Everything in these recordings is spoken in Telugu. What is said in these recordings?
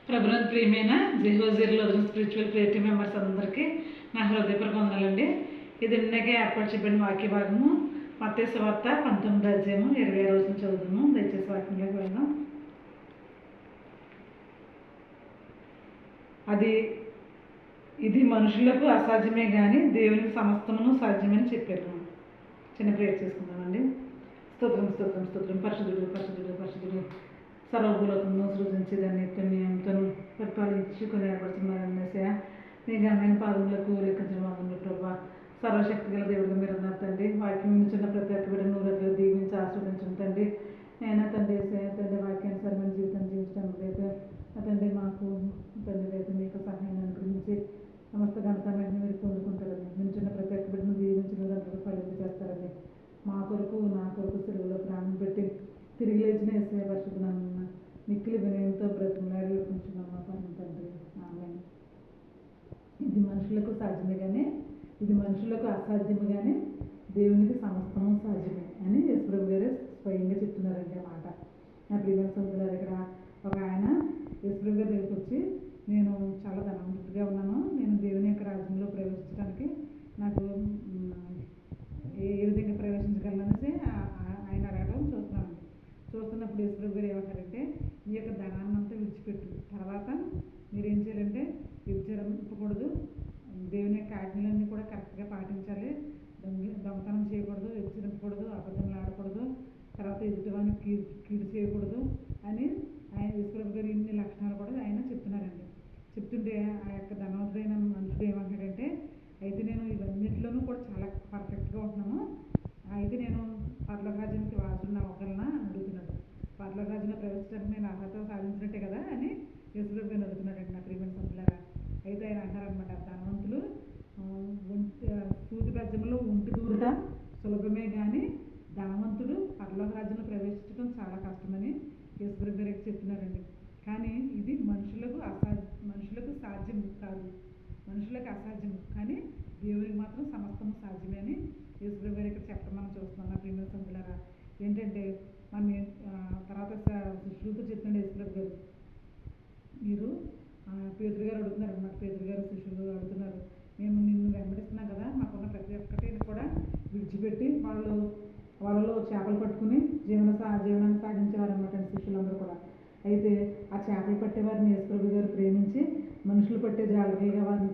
ప్రభునందు ప్రియమైన జెహోజీర్లో స్పిరిచువల్ క్రియేటివ్ మెంబర్స్ అందరికీ నా హృదయపూర్వక వందనాలండి. ఇది నిన్నకే ఏర్పాటు చెప్పిన వాక్య భాగము మత్తయి సువార్త 19వ అధ్యాయము 20వ రోజున చదువుదాము. దయచేసి వాక్యంలోకి వెళ్దాం. ఇది మనుషులకు అసాధ్యమే కానీ దేవునికి సమస్తమును సాధ్యమని చెప్పారు. చిన్న ప్రేయర్ చేసుకుందామండి. స్తోత్రం స్తోత్రం స్తోత్రం. పరిశుద్ధుడు పరిశుద్ధుడు పరిశుద్ధుడు సర్వభూలోకమును సృజించి దాన్ని నిత్యం పరిపాలించి కొన్ని ఏర్పడుతున్నారనేసా మీ ఘనమైన పాదములకు లెక్కించిన వాదములు ప్రభా. సర్వశక్తి గల దేవుడిగా మీరు ఉన్నారు తండ్రి. వాక్యం చిన్న ప్రతి ఒక్క బిడ్డ నూరతులు దీవించి ఆస్వాదించండి తండ్రి. నేను తండ్రి తండ్రి వాక్యానుసారమైన జీవితం జీవించడానికి అయితే తండ్రి మాకు తండ్రి అయితే మీకు సహాయాన్ని అనుగ్రహించి సమస్త ఘనతమైన మీరు పొందుకుంటారండి. నేను చిన్న ప్రతి ఒక్క బిడ్డను దీవించిన దాంట్లో ఫలింపు చేస్తారండి. మా కొరకు నా కొరకు సెలవులో ప్రాణం పెట్టి తిరిగి లేచిన ఎస్ఐ పరిశుద్ధనామమున మిక్కిలి వినయంతో బ్రతిమలాడి వేడుకుంటున్నామా తండ్రి. ఆమేన్. ఇది మనుషులకు సాధ్యమే కానీ ఇది మనుషులకు అసాధ్యము కానీ దేవునికి సమస్తము సాధ్యమే అని యేసుప్రభు గారు స్వయంగా చెప్తున్నారండి ఆ మాట. నా ప్రియమైన సోదరులారా, ఇక్కడ ఒక ఆయన యేసుప్రభు గారి దగ్గరికి వచ్చి నేను చాలా ధనవంతుడిగా ఉన్నాను, నేను దేవుని యొక్క రాజ్యంలో ప్రవేశించడానికి నాకు ఏ విధంగా ప్రవేశించగలననేసి ఆయన అడగడం చూస్తున్నప్పుడు యేసుప్రభు గారు ఏమంటారంటే, మీ యొక్క ధనాన్ని అంతా విడిచిపెట్టు, తర్వాత మీరు ఏం చేయాలంటే వ్యభిచరించకూడదు, దేవుని యొక్క ఆజ్ఞలన్నీ కూడా కరెక్ట్గా పాటించాలి, దొంగతనం చేయకూడదు, వ్యభిచరించకూడదు, అబద్ధములు ఆడకూడదు, తర్వాత ఎదుటివానికి కీడు చేయకూడదు అని ఆయన యేసుప్రభు గారు ఇన్ని లక్షణాలు కూడా ఆయన చెప్తున్నారండి. చెప్తుంటే ఆ యొక్క ధనవంతుడైన మనుషుడు ఏమంటాడంటే, అయితే నేను ఇవన్నింటిలోనూ కూడా చాలా పర్ఫెక్ట్గా ఉంటున్నాను, అయితే నేను పరలోక రాజ్యానికి వారసుడిని అవ్వగలనా అని అడుగుతున్నాడు. పరలోక రాజ్యంలో ప్రవేశించడానికి నేను అర్హత సాధించినట్టే కదా అని యేసుప్రభు గారిని అడుగుతున్నాడండి. నా ప్రియమైన సభ్యులారా, అయితే ఆయన అంటారనమాట, ధనవంతులు సూది బెజ్జంలో ఉంటి దూరట సులభమే కానీ ధనవంతుడు పరలోక రాజ్యంలో ప్రవేశించడం చాలా కష్టమని యేసుప్రభు గారికి చెప్తున్నారండి. కానీ ఇది మనుషులకు సాధ్యం కాదు, మనుషులకు అసాధ్యము, కానీ దేవునికి మాత్రం సమస్తము సాధ్యమే అని యేసుప్రభు గారు ఇక్కడ చెప్పడం మనం చూస్తున్నాం. నా ప్రియమైన సభ్యులారా, ఏంటంటే మనం తర్వాత శిష్యులతో చెప్తుండే యేసుప్రభు గారు, మీరు పేతురు గారు అడుగుతున్నారు అన్నమాట. పేతురు గారు శిష్యులు అడుగుతున్నారు, మేము నిన్ను వెంబడిస్తున్నాం కదా, మాకున్న ప్రతి ఒక్కటిని కూడా విడిచిపెట్టి వాళ్ళలో చేపలు పట్టుకుని జీవనాన్ని సాగించేవారన్నమాట శిష్యులందరూ కూడా. అయితే ఆ చేపలు పట్టేవారిని యేసుప్రభు గారు ప్రేమించి మనుషులు పట్టే జాలరీగా వారిని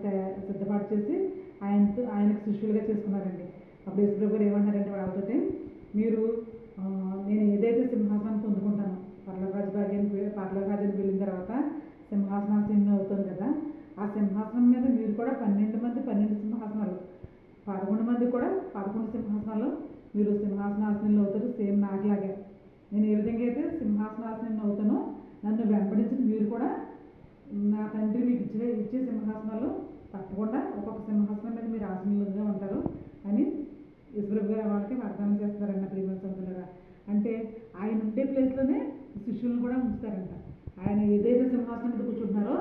సిద్ధపాటు చేసి ఆయనకు శిష్యులుగా చేసుకున్నారండి. అప్పుడు యేసుప్రభు గారు ఏమంటారంటే వాళ్ళతోటి, మీరు నేను ఏదైతే సింహాసనం పొందుకుంటానో పరలోక రాజ్యానికి వెళ్ళిన తర్వాత సింహాసనాసీనులు అవుతుంది కదా, ఆ సింహాసనం మీద మీరు కూడా 12 సింహాసనాలు, 11 మంది కూడా 11 సింహాసనాలు మీరు సింహాసనాసీనులు అవుతారు. సేమ్ నాకులాగే నేను ఏ విధంగా అయితే సింహాసనాసీనులు అవుతానో నన్ను వెంబడించిన మీరు కూడా నా తండ్రి మీకు ఇచ్చే సింహాసనాలు తప్పకుండా ఒక్కొక్క సింహాసనం మీద మీరు ఆసీనులుగా ఉంటారు అని యేసుప్రభు గారు వాళ్ళకి వాగ్దానం చేస్తారన్న ప్రియమైన సోదరులారా. అంటే ఆయన ఉండే ప్లేస్లోనే శిష్యులను కూడా ఉంచుతారంట. ఆయన ఏదైతే సింహాసనం మీద కూర్చుంటున్నారో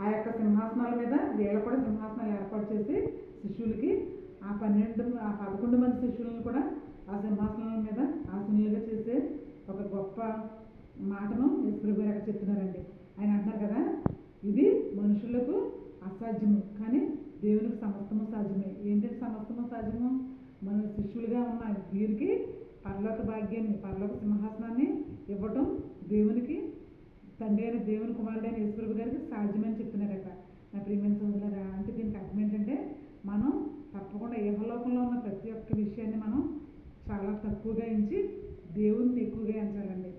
ఆ యొక్క సింహాసనాల మీద వీళ్ళు కూడా సింహాసనాలు ఏర్పాటు చేసి శిష్యులకి ఆ 11 మంది శిష్యులను కూడా ఆ సింహాసనాల మీద ఆసీనులుగా చేసే ఒక గొప్ప మాటను యేసుప్రభు గారు అక్కడ చెప్తున్నారండి. ఆయన అంటున్నారు కదా, ఇది మనుషులకు అసాధ్యము కానీ దేవునికి సమస్తము సాధ్యమే. ఏంటంటే సమస్తము సాధ్యము, మన శిష్యులుగా ఉన్న వీరికి పరలోక భాగ్యాన్ని, పరలోక సింహాసనాన్ని ఇవ్వటం దేవునికి తండ్రి అయిన దేవుని కుమారుడైన యేసుప్రభు గారికి సాధ్యమని చెప్తున్నారట. నా ప్రియమైన సోదరులారా, అంటే దీనికి అర్థం ఏంటంటే మనం తప్పకుండా ఇహలోకంలో ఉన్న ప్రతి ఒక్క విషయాన్ని మనం చాలా తక్కువగా ఎంచి దేవుణ్ణి ఎక్కువగా ఎంచాలండి.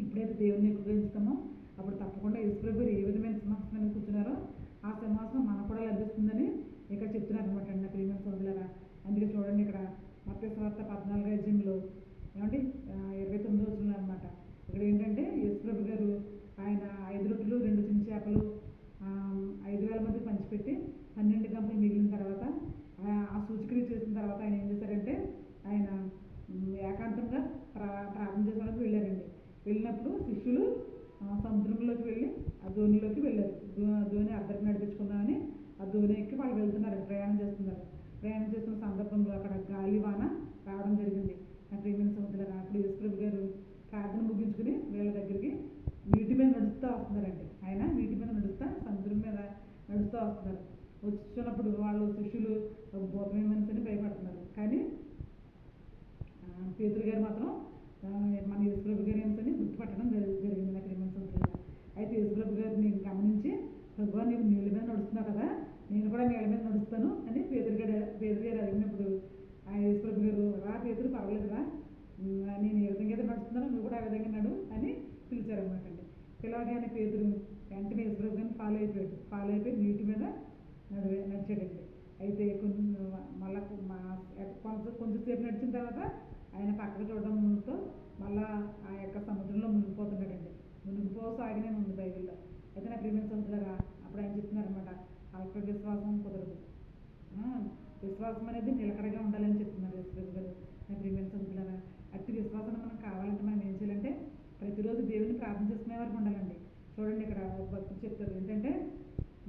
ఎప్పుడైతే దేవుణ్ణి ఎక్కువగా ఎంచుతామో అప్పుడు తప్పకుండా యేసుప్రభు గారు ఏ విధమైన సింహాసనం కూర్చున్నారో ఆ సింహాసనం మనకు కూడా లభిస్తుందని ఇక్కడ చెప్తున్నారు అనమాట అండి. నా ప్రియమైన సోదరులారా, అందుకే చూడండి ఇక్కడ మత్తయి సువార్త 14వ అధ్యాయంలో ఏమంటే 29వ వచనం అనమాట. ఇక్కడ ఏంటంటే యేసుప్రభు గారు ఆయన 5 రొట్టెలు 2 చిన్న చేపలు 5,000 మంది పంచిపెట్టి 12 గంపలు మిగిలిన తర్వాత ఆ సూచక్రియ చేసిన తర్వాత ఆయన ఏం చేశారంటే ఆయన ఏకాంతంగా ప్రార్థన చేసుకోవడానికి వెళ్ళారండి. వెళ్ళినప్పుడు శిష్యులు సముద్రంలోకి వెళ్ళి ఆ ధోనిలోకి వెళ్ళారు. ధోని అద్దరికి నడిపించుకుందామని ఆ ధోని ఎక్కి వాళ్ళు వెళ్తున్నారు, ప్రయాణం చేస్తున్న సందర్భంలో అక్కడ గాలి వాన రావడం జరిగింది. నా ప్రియమైన సముద్రులారా, అప్పుడు యేసుప్రభు గారు ప్రార్థన ముగించుకుని వీళ్ళ దగ్గరికి నీటి మీద నడుస్తూ వస్తున్నారండి. ఆయన నీటి మీద నడుస్తూ సముద్రం మీద నడుస్తూ వస్తున్నారు. వచ్చినప్పుడు వాళ్ళు శిష్యులు ఒక భూతమే మనిషి అని భయపడుతున్నారు. కానీ పేతురు గారు మాత్రం మన యేసుప్రభు గారి అని గుర్తుపట్టడం జరిగింది నాకు ఏమనుకుంటున్నాను. అయితే యేసుప్రభు గారిని గమనించి, ప్రభు నీవు నీళ్ళ మీద నడుస్తున్నావు కదా, నేను కూడా నీళ్ళ మీద నడుస్తాను అని పేతురు గారు అడిగినప్పుడు ఆ యేసుప్రభు గారు, రా పేతురు పర్వాలేదురా, నేను ఏ విధంగా అయితే నడుస్తున్నానో నువ్వు కూడా ఆ విధంగా నడు అని పిలిచారనమాట అండి. పిలవగానే పేతురు వెంటనే యేసుప్రభు గారిని ఫాలో అయిపోయి నీటి మీద నడిచాడండి. అయితే మళ్ళా కొంచెంసేపు నడిచిన తర్వాత ఆయన పక్కకు చూడడంతో మళ్ళా ఆ యొక్క సముద్రంలో మునిగిపోతున్నాడండి. మునిగిపోసాగినే ఉంది బైబిల్లో. అయితే నా ప్రియమైన సముద్రారా, అప్పుడు ఆయన చెప్తున్నారనమాట, అల్ప విశ్వాసం కుదరదు, విశ్వాసం అనేది నిలకడగా ఉండాలని చెప్తున్నారు యేసుప్రభు గారు. నా ప్రియమైన సముద్రారా, అట్టి విశ్వాసం మనకు కావాలంటే మనం ఏం చేయాలంటే ప్రతిరోజు దేవుని ప్రార్థన చేసుకునే వరకు ఉండాలండి. చూడండి, ఇక్కడ భక్తులు చెప్తారు ఏంటంటే,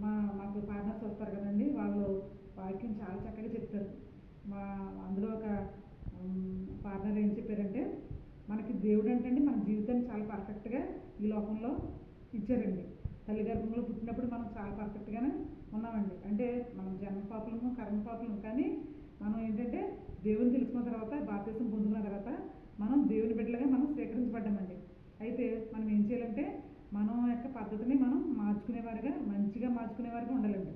మాకు పార్ట్నర్స్ వస్తారు కదండి, వాళ్ళు వాక్యం చాలా చక్కగా చెప్తారు. అందులో ఒక పార్ట్నర్ ఏం చెప్పారంటే, మనకి దేవుడు అంటే మన జీవితాన్ని చాలా పర్ఫెక్ట్గా ఈ లోకంలో ఇచ్చారండి. తల్లి గర్భంలో పుట్టినప్పుడు మనం చాలా పర్ఫెక్ట్గానే ఉన్నామండి. అంటే మనం జన్మ పాపలము కర్మ పాపలము, కానీ మనం ఏంటంటే దేవుని తెలుసుకున్న తర్వాత, బాప్తిసం పొందుకున్న తర్వాత మనం దేవుని బిడ్డలుగా మనం స్వీకరించబడ్డామండి. అయితే మనం ఏం చేయాలంటే మనం యొక్క పద్ధతిని మనం మంచిగా మార్చుకునేవారుగా ఉండాలండి.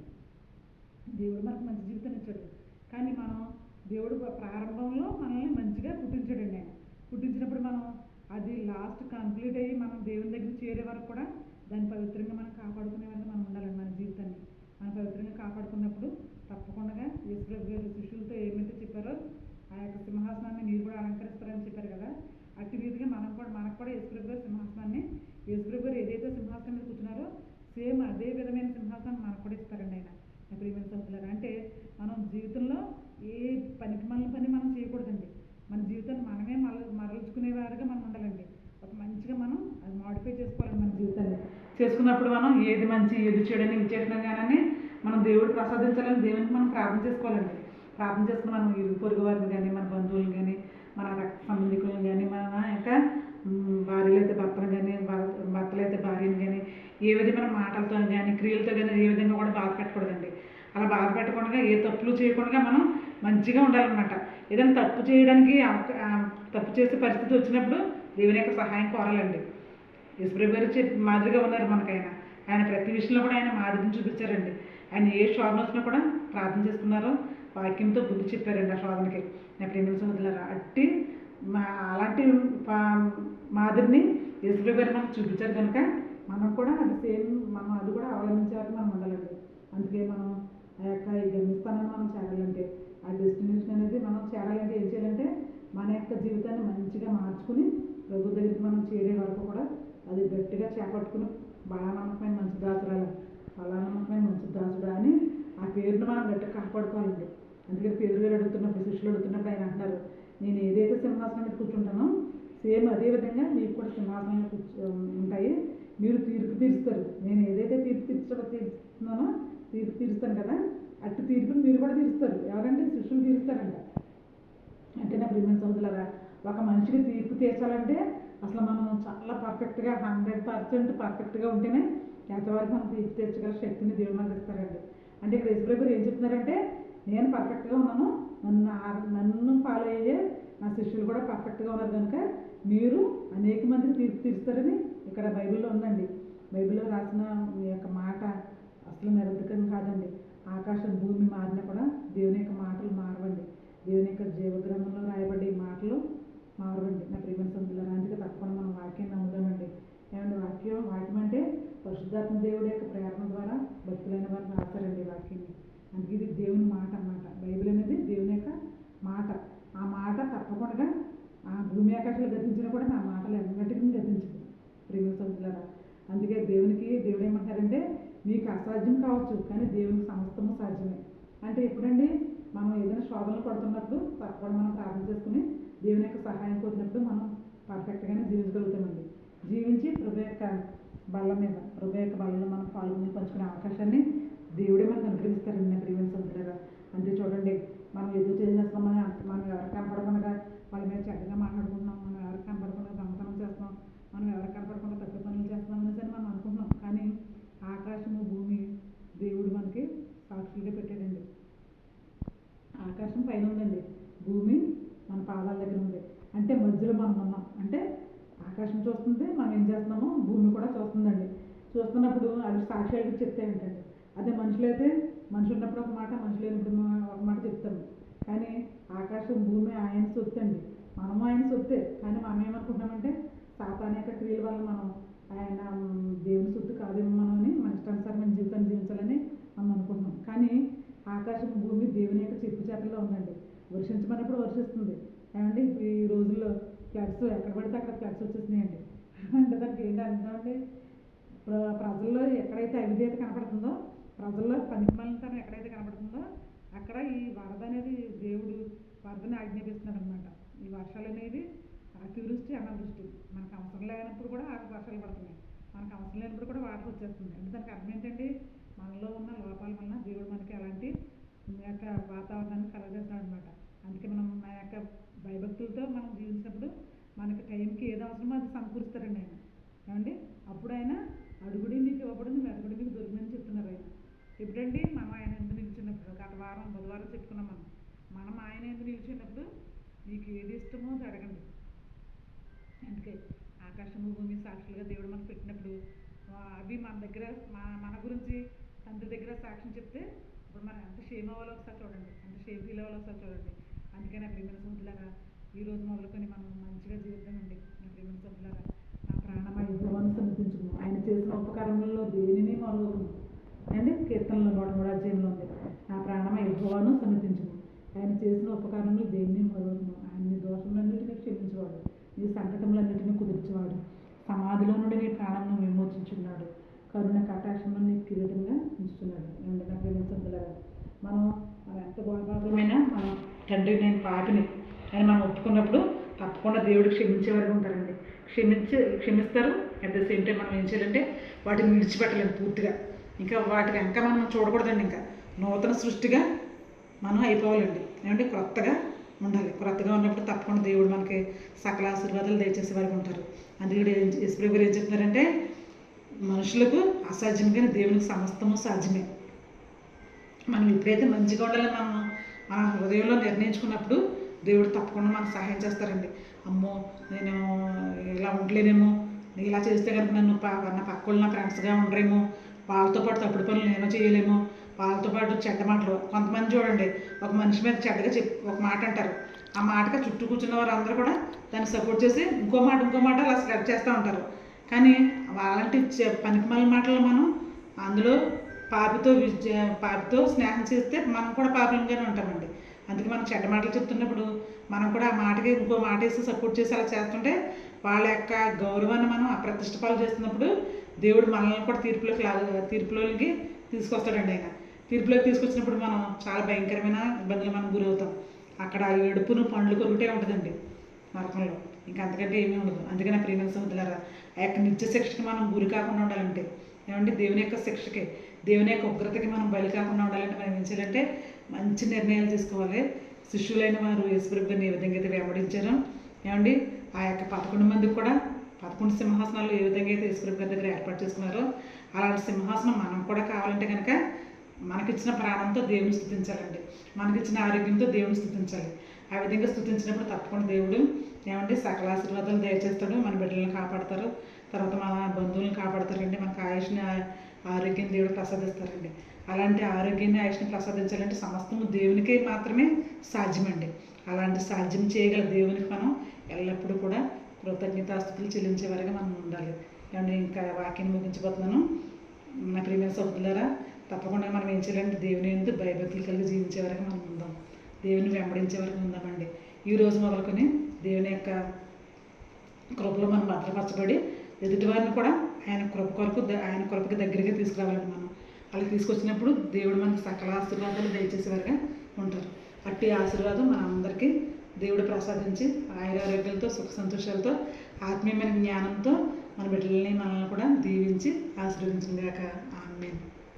దేవుడు మనకు మంచి జీవితాన్ని ఇచ్చాడు, కానీ మనం దేవుడు ప్రారంభంలో మనల్ని మంచిగా పుట్టించాడండి. ఆయన పుట్టించినప్పుడు మనం అది లాస్ట్ కంప్లీట్ అయ్యి మనం దేవుని దగ్గర చేరే వరకు కూడా దాన్ని పవిత్రంగా మనం కాపాడుకునే వరకు మనం ఉండాలండి. మన జీవితాన్ని మనం పవిత్రంగా కాపాడుకున్నప్పుడు తప్పకుండా యేసుప్రభు గారు శిష్యులతో ఏమైతే చెప్పారో ఆ యొక్క సింహాసనాన్ని మీరు కూడా అలంకరిస్తారని చెప్పారు కదా, అట్టి రీతిగా మనకు కూడా యేసుప్రభు గారు సింహాసనాన్ని, యేసుప్రభు గారు ఏదైతే సింహాసనం మీద కూర్చున్నారో సేమ్ అదే విధమైన సింహాసనాన్ని మనకు కూడా ఇస్తారండి ఆయన. ప్రియమైన సోదరులారా, అంటే మనం జీవితంలో ఏ పనికిమాలిన పని మనం చేయకూడదండి. మన జీవితాన్ని మనమే మరల్చుకునేవారుగా మనం ఉండాలండి. ఒక మంచిగా మనం అది మాడిఫై చేసుకోవాలండి. మన జీవితాన్ని చేసుకున్నప్పుడు మనం ఏది మంచి ఏది చెడని విచేతనం కానీ మనం దేవుడు ప్రసాదించాలని దేవునికి మనం ప్రార్థన చేసుకోవాలండి. ప్రార్థన చేసుకుని మనం ఇరుగు పొరుగు వారిని కానీ, మన బంధువులను కానీ, మన రక్త సంబంధికులను కానీ, మన యొక్క భార్యలు అయితే భర్తను కానీ, భర్తలు అయితే భార్యను కానీ, ఏ విధమైన మాటలతో కానీ క్రియలతో కానీ ఏ విధంగా కూడా బాధ పెట్టకూడదండి. అలా బాధ పెట్టకుండా ఏ తప్పులు చేయకుండా మనం మంచిగా ఉండాలన్నమాట. ఏదైనా తప్పు చేయడానికి తప్పు చేసే పరిస్థితి వచ్చినప్పుడు దేవుని యొక్క సహాయం కోరాలండి. యేసుప్రభు గారు మాదిరిగా ఉన్నారు మనకు. ఆయన ప్రతి విషయంలో కూడా ఆయన మాదిరిని చూపించారండి. ఆయన ఏ శోధన వచ్చినా కూడా ప్రార్థన చేసుకున్నారో వాక్యంతో బుద్ధి చెప్పారండి ఆ శోధనకి. నా ప్రేమ సోదరులారా, అలాంటి మాదిరిని యేసుప్రభు గారు మనకు చూపించారు కనుక మనం కూడా అది కూడా అవలంబించే వరకు మనం ఉండాలండి. అందుకే మనం ఆ యొక్క ఈ గమ్యస్థానాన్ని మనం చేరాలంటే, ఆ డెస్టినేషన్ అనేది మనం చేరాలంటే ఏం చేయాలంటే మన యొక్క జీవితాన్ని మంచిగా మార్చుకుని ప్రభు దగ్గరికి మనం చేరే వరకు కూడా అది గట్టిగా చేపట్టుకుని బలానమ్మకమైన మంచి దాసుడా అని ఆ పేరును మనం గట్టిగా కాపాడుకోవాలండి. అందుకని పేరు గారు అడుగుతున్నప్పుడు, శిష్యులు అడుగుతున్నప్పుడు ఆయన అంటున్నారు, నేను ఏదైతే సింహాసనం మీద కూర్చుంటానో సేమ్ అదే విధంగా మీకు కూడా సింహాసనంలో ఉంటాయి, మీరు తీర్పు తీరుస్తారు. నేను ఏదైతే తీరుస్తున్నానో తీర్పు తీరుస్తాను కదా, అట్టి తీర్పుని మీరు కూడా తీరుస్తారు. ఎవరంటే శిష్యులు తీరుస్తారంట. అంటే నా ప్రియమైన సోదరులారా, ఒక మనిషికి తీర్పు తీర్చాలంటే అసలు మనం చాలా పర్ఫెక్ట్గా 100% పర్ఫెక్ట్గా ఉంటేనే ఎంతవరకు మనం తీర్పు తీర్చగల శక్తిని దేవుడు మనకు ఇస్తారండి. అంటే ఇక్కడ యేసుప్రభు ఏం చెప్తున్నారంటే, నేను పర్ఫెక్ట్గా ఉన్నాను, నన్ను ఫాలో అయ్యే నా శిష్యులు కూడా పర్ఫెక్ట్గా ఉన్నారు కనుక మీరు అనేక మందిని తీర్పు తీరుస్తారని ఇక్కడ బైబిల్లో ఉందండి. బైబిల్లో రాసిన ఈ యొక్క మాట అసలు నిరర్ధకం కాదండి. ఆకాశం భూమి మారినా కూడా దేవుని యొక్క మాటలు మారవండి. దేవుని యొక్క జీవగ్రంథంలో రాయబడ్డ ఈ మాటలు మారవండి. నా ప్రియమైన సోదరులారా, అందుకే తప్పకుండా మనం వాక్యాన్ని నమ్ముదామండి. ఏమంటే వాక్యం అంటే పరిశుద్ధాత్మ దేవుడి యొక్క ప్రేరణ ద్వారా భక్తులైన వారు రాస్తారండి వాక్యాన్ని. అందుకే ఇది దేవుని మాట అన్నమాట. బైబిల్ అనేది దేవుని యొక్క మాట. ఆ మాట తప్పకుండా ఆ భూమి ఆకాశాలు గతించినా కూడా నా మాటలు ఎన్నటికీ గతించదు. ప్రియమైన సోదరులారా, అందుకే దేవుడు ఏమంటారంటే, మీకు అసాధ్యం కావచ్చు కానీ దేవునికి సమస్తము సాధ్యమే. అంటే ఎప్పుడండి మనం ఏదైనా శోధనలు పడుతున్నప్పుడు తప్పకుండా మనం ప్రార్థన చేసుకుని దేవుని యొక్క సహాయం కోరినప్పుడు మనం పర్ఫెక్ట్గానే జీవించగలుగుతామండి. జీవించి ప్రభు యొక్క బలలో మనం పాల్గొని పంచుకునే అవకాశాన్ని దేవుడే మనకు అనుగ్రహిస్తారండి. నా ప్రియమైన సోదరులారా, అంతే చూడండి, మనం ఎదురు చేసేస్తామని మనం ఎవరికి కనపడకుండా వాళ్ళ మీద చెడ్డగా మాట్లాడుకుంటున్నాం, మనం ఎవరికి కనపడకుండా దొంగతనం చేస్తున్నాం, మనం ఎవరు కనపడకుండా తక్కువ పనులు చేస్తామనేసి అని మనం అనుకుంటున్నాం. కానీ ఆకాశము భూమి దేవుడు మనకి సాక్షులుగా పెట్టాడండి. ఆకాశం పైన ఉందండి, భూమి మన పాదాల దగ్గర ఉంది. అంటే మధ్యలో మనం ఉన్నాం. అంటే ఆకాశం చూస్తుంది, మనం ఏం చేస్తున్నామో భూమి కూడా చూస్తుందండి. చూస్తున్నప్పుడు అవి సాక్ష్యాలు చెప్తే ఏంటండి. అదే మనుషులైతే మనిషి ఉన్నప్పుడు ఒక మాట, మనిషి లేనప్పుడు ఒక మాట చెప్తాము. కానీ ఆకాశం భూమి ఆయన సొత్తు అండి, మనము ఆయన సొత్తే. కానీ మనం ఏమనుకుంటున్నామంటే సాతాను యొక్క క్రియల వల్ల మనం ఆయన దేవుని సొత్తు కాదేమో మనం అని మన ఇష్టానుసారమైన జీవితాన్ని జీవించాలని మనం అనుకుంటున్నాం. కానీ ఆకాశం భూమి దేవుని యొక్క చెప్పు చేతల్లో ఉందండి. వర్షించమన్నప్పుడు వర్షిస్తుంది. ఏమండి ఈ రోజుల్లో ఫ్లడ్స్ ఎక్కడ పడితే అక్కడ ఫ్లడ్స్ వచ్చేసినాయండి. అంటే దానికి ఏంటి అర్థమండి, ప్రజల్లో ఎక్కడైతే అవిధేయత కనపడుతుందో, ప్రజల్లో పనికిమాలినతనం ఎక్కడైతే కనపడుతుందో అక్కడ ఈ వరద అనేది దేవుడు వరదని ఆజ్ఞాపిస్తున్నాడు అనమాట. ఈ వర్షాలు అనేవి అతివృష్టి అనావృష్టి, మనకు అవసరం లేనప్పుడు కూడా వర్షాలు పడుతున్నాయి, మనకు అవసరం లేనప్పుడు కూడా వాటర్ వచ్చేస్తుంది. అంటే దానికి అర్థం ఏంటండి, మనలో ఉన్న లోపాల వలన దేవుడు మనకి అలాంటి యొక్క వాతావరణాన్ని కలగజేస్తాడు అనమాట. అందుకే మనం మన యొక్క భయభక్తులతో మనం జీవించినప్పుడు మనకి టైంకి ఏది అవసరమో అది సమకూరుస్తారండి ఆయన. ఏమండి అప్పుడు ఆయన అడుగుడి మీకు ఇవ్వబడింది, వెతకుడి మీకు దొరికిందని చెప్తున్నారు ఆయన. ఎప్పుడండి మనం ఆయన ఎందుకు నిలిచినప్పుడు, గత వారం బుధవారం చెప్పుకున్నాం మనం ఆయన ఎందుకు నిలిచినప్పుడు మీకు ఏది ఇష్టమో అది అడగండి. అందుకే ఆకాశము భూమి సాక్షులుగా దేవుడు మనకు పెట్టినప్పుడు అవి మన దగ్గర మన గురించి తండ్రి దగ్గర సాక్ష్యం చెప్తే ఇప్పుడు మనం ఎంత షేమ్ అవ్వాలో ఒకసారి చూడండి, ఎంత షేమ్ ఫీల్ అవ్వాలో ఒకసారి చూడండి. అందుకే నా ప్రియమైన సోదరులారా, ఈ రోజు మొదలుకొని మనం మంచిగా జీవిద్దామండి. నా ప్రియమైన సోదరులారా, నా ప్రాణమా యెహోవాను సన్నిధించుము, ఆయన చేసిన ఉపకారములలో దేనిని మరొకము. అండి కీర్తనలో 103 అధ్యాయంలో ఉంది, నా ప్రాణమా యెహోవాను సన్నిధించుము, ఆయన చేసిన ఉపకారములు దేనిని మరొకము. ఆయన నీ దోషములన్నిటినీ క్షమించేవాడు, నీ సంకటములన్నిటినీ కుదిర్చేవాడు, సమాధిలో నుండి నీ ప్రాణంను విమోచించున్నాడు, కరుణ కటాక్షంలో నీ కిరీటంగా ఉంచుతున్నాడు. ఏమంటే నా ప్రియమైన సోదరులారా, మనం ఎంత గొడవమైనా మనం తండ్రి నేను పాపిని అని మనం ఒప్పుకున్నప్పుడు తప్పకుండా దేవుడు క్షమించే వరకు ఉంటారండి. క్షమిస్తారు. అట్ ద సేమ్ టైం మనం ఏం చేయాలంటే వాటిని విడిచిపెట్టలేము పూర్తిగా. ఇంకా వాటి వెనక మనం చూడకూడదండి. ఇంకా నూతన సృష్టిగా మనం అయిపోవాలండి. ఏమంటే కొత్తగా ఉండాలి. కొత్తగా ఉన్నప్పుడు తప్పకుండా దేవుడు మనకి సకల ఆశీర్వాదాలు దయచేసే వరకు ఉంటారు. అందుకే యేసు గారు ఏం చెప్తున్నారంటే, మనుషులకు అసాధ్యం కానీ దేవునికి సమస్తము సాధ్యమే. మనం ఎప్పుడైతే మంచిగా ఉండాలని మనం మన హృదయంలో నిర్ణయించుకున్నప్పుడు దేవుడు తప్పకుండా మనకు సహాయం చేస్తారండి. అమ్మో నేను ఇలా ఉండలేనేమో, ఇలా చేస్తే కనుక నన్ను నా పక్కలు నా ఫ్రెండ్స్గా ఉండరేమో, వాళ్ళతో పాటు తప్పుడు పనులు నేను చేయలేమో, వాళ్ళతో పాటు చెడ్డ మాటలు. కొంతమంది చూడండి ఒక మనిషి మీద చెడ్డగా ఒక మాట అంటారు, ఆ మాటగా చుట్టూ కూర్చున్న వారు అందరూ కూడా దాన్ని సపోర్ట్ చేసి ఇంకో మాట అలా స్ప్రెడ్ చేస్తూ ఉంటారు. కానీ అలాంటి పనికిమాలిన మాటలు మనం అందులో పాపితో స్నేహం చేస్తే మనం కూడా పాపంగానే ఉంటామండి. అందుకే మనం చెడ్డ మాటలు చెప్తున్నప్పుడు మనం కూడా ఆ మాటకి ఇంకో మాట వేసి సపోర్ట్ చేసి అలా చేస్తుంటే వాళ్ళ యొక్క గౌరవాన్ని మనం అప్రతిష్ట పాలు చేస్తున్నప్పుడు దేవుడు మనల్ని కూడా తీర్పులోకి తీసుకొస్తాడండి. ఆయన తీర్పులోకి తీసుకొచ్చినప్పుడు మనం చాలా భయంకరమైన ఇబ్బందులు మనం గురవుతాం. అక్కడ ఏడుపును పండ్లు కొరుకుటే ఉంటుందండి నరకంలో, ఇంకా అంతకంటే ఏమీ ఉండదు. అందుకే నా ప్రియమైన సోదరులారా, ఆ యొక్క నిత్య శిక్షకి మనం గురి కాకుండా ఉండాలంటే, ఏమంటే దేవుని యొక్క శిక్షకి, దేవుని యొక్క ఉగ్రతకి మనం బలి కాకుండా ఉండాలంటే మనం ఏం చేయాలంటే మంచి నిర్ణయాలు తీసుకోవాలి. శిష్యులైన వారు యేసుప్రభుని ఏ విధంగా అయితే వెంబడించారో, ఏమండి ఆ యొక్క 11 మందికి కూడా 11 సింహాసనాలు ఏ విధంగా అయితే యేసుప్రభు గారి దగ్గర ఏర్పాటు చేసుకున్నారో అలాంటి సింహాసనం మనం కూడా కావాలంటే కనుక మనకిచ్చిన ప్రాణంతో దేవుని స్తుతించాలండి, మనకిచ్చిన ఆరోగ్యంతో దేవుని స్తుతించాలి. ఆ విధంగా స్తుతించినప్పుడు తప్పకుండా దేవుడు ఏమంటే సకల ఆశీర్వాదాలు దయచేస్తాడు, మన బిడ్డలను కాపాడతారు, తర్వాత మన బంధువులను కాపాడతారండి, మనకు ఆయుష్ని ఆరోగ్యం దేవుడు ప్రసాదిస్తారండి. అలాంటి ఆరోగ్యాన్ని ఆయుష్ని ప్రసాదించాలంటే సమస్తము దేవునికే మాత్రమే సాధ్యమండి. అలాంటి సాధ్యం చేయగల దేవునికి మనం ఎల్లప్పుడూ కూడా కృతజ్ఞతాస్తుతులు చెల్లించే వరకు మనం ఉండాలి. ఏమంటే ఇంకా వాక్యాన్ని ముగించబోతున్నాను. నా ప్రియమైన సోదరులారా, తప్పకుండా మనం ఏం చేయాలంటే దేవుని యందు భయభక్తులు కలిగి జీవించే వరకు మనం ఉందాం, దేవుని వెంబడించే వరకు ఉందామండి. ఈ రోజు మొదలుకొని దేవుని యొక్క కృపలో మనం భద్రపరచబడి ఎదుటివారిని కూడా ఆయన కృపకి దగ్గరగా తీసుకురావాలండి. మనం అలా తీసుకొచ్చినప్పుడు దేవుడు మనకి సకల ఆశీర్వాదాలు దయచేసేవారుగా ఉంటారు. అట్టి ఆశీర్వాదం మన అందరికీ దేవుడు ప్రసాదించి ఆయురారోగ్యాలతో సుఖ సంతోషాలతో ఆత్మీయమైన జ్ఞానంతో మన బిడ్డలని మనల్ని కూడా దీవించి ఆశీర్వదించింది గాక. ఆమేన్.